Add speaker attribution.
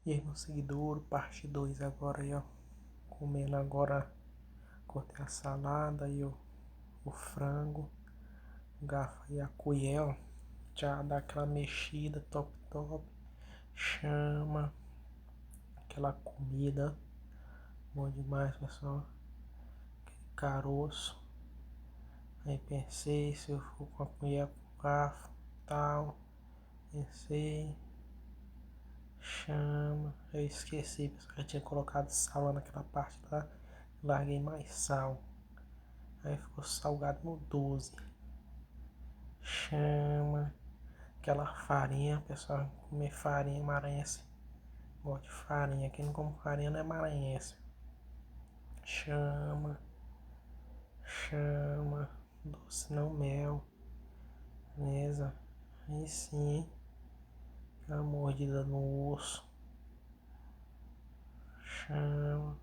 Speaker 1: E aí, meu seguidor, parte 2 agora aí, ó. Comendo agora, cortei a salada e o frango, o garfo e a colher, ó. Já dá aquela mexida, top, top. Chama aquela comida, bom demais, pessoal. Aquele caroço. Aí pensei se eu for com a colher, com o garfo, tal. Pensei. Chama. Eu esqueci, pessoal, que eu tinha colocado sal lá naquela parte lá. Larguei mais sal. Aí ficou salgado no 12. Chama. Aquela farinha, pessoal. Comer farinha maranhense. Gosto de farinha. Quem não come farinha não é maranhense. Chama. Chama. Doce não mel. Beleza? Aí sim. Aquela mordida no osso. Chama.